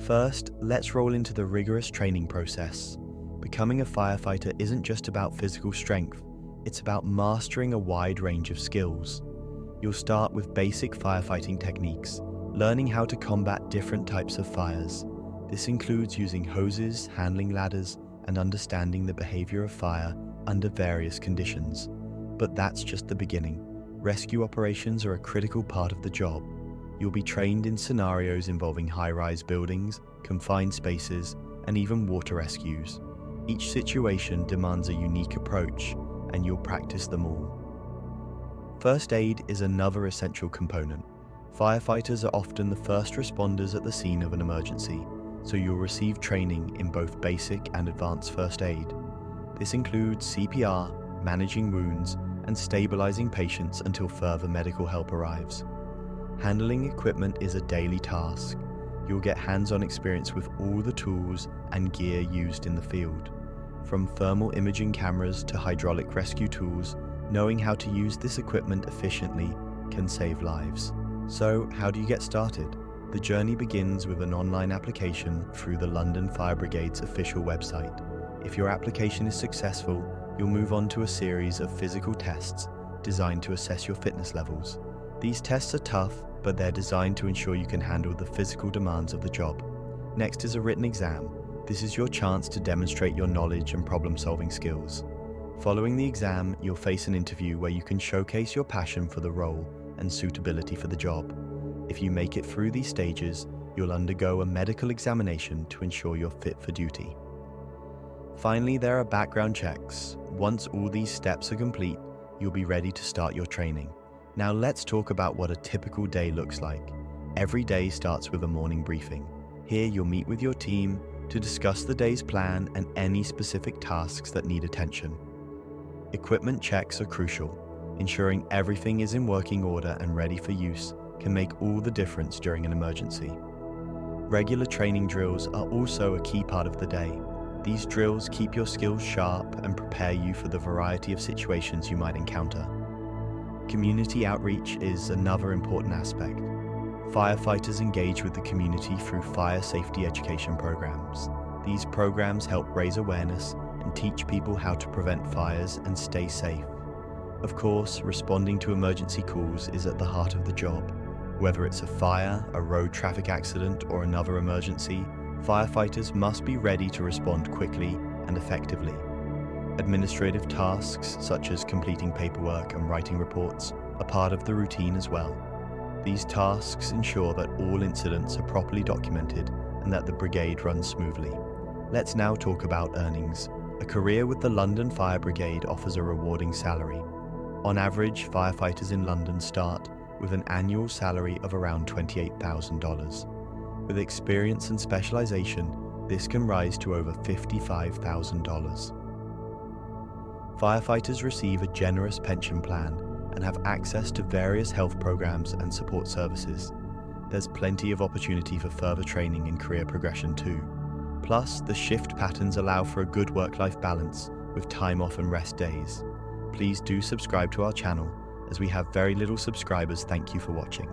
First, let's roll into the rigorous training process. Becoming a firefighter isn't just about physical strength, it's about mastering a wide range of skills. You'll start with basic firefighting techniques, learning how to combat different types of fires. This includes using hoses, handling ladders, and understanding the behavior of fire under various conditions. But that's just the beginning. Rescue operations are a critical part of the job. You'll be trained in scenarios involving high-rise buildings, confined spaces, and even water rescues. Each situation demands a unique approach, and you'll practice them all. First aid is another essential component. Firefighters are often the first responders at the scene of an emergency, so you'll receive training in both basic and advanced first aid. This includes CPR, managing wounds, and stabilizing patients until further medical help arrives. Handling equipment is a daily task. You'll get hands-on experience with all the tools and gear used in the field. From thermal imaging cameras to hydraulic rescue tools, knowing how to use this equipment efficiently can save lives. So, how do you get started? The journey begins with an online application through the London Fire Brigade's official website. If your application is successful, you'll move on to a series of physical tests designed to assess your fitness levels. These tests are tough, but they're designed to ensure you can handle the physical demands of the job. Next is a written exam. This is your chance to demonstrate your knowledge and problem-solving skills. Following the exam, you'll face an interview where you can showcase your passion for the role and suitability for the job. If you make it through these stages, you'll undergo a medical examination to ensure you're fit for duty. Finally, there are background checks. Once all these steps are complete, you'll be ready to start your training. Now let's talk about what a typical day looks like. Every day starts with a morning briefing. Here you'll meet with your team to discuss the day's plan and any specific tasks that need attention. Equipment checks are crucial. Ensuring everything is in working order and ready for use can make all the difference during an emergency. Regular training drills are also a key part of the day. These drills keep your skills sharp and prepare you for the variety of situations you might encounter. Community outreach is another important aspect. Firefighters engage with the community through fire safety education programs. These programs help raise awareness and teach people how to prevent fires and stay safe. Of course, responding to emergency calls is at the heart of the job. Whether it's a fire, a road traffic accident, or another emergency, firefighters must be ready to respond quickly and effectively. Administrative tasks, such as completing paperwork and writing reports, are part of the routine as well. These tasks ensure that all incidents are properly documented and that the brigade runs smoothly. Let's now talk about earnings. A career with the London Fire Brigade offers a rewarding salary. On average, firefighters in London start with an annual salary of around $28,000. With experience and specialization, this can rise to over $55,000. Firefighters receive a generous pension plan and have access to various health programs and support services. There's plenty of opportunity for further training and career progression too. Plus, the shift patterns allow for a good work-life balance with time off and rest days. Please do subscribe to our channel, as we have very little subscribers. Thank you for watching.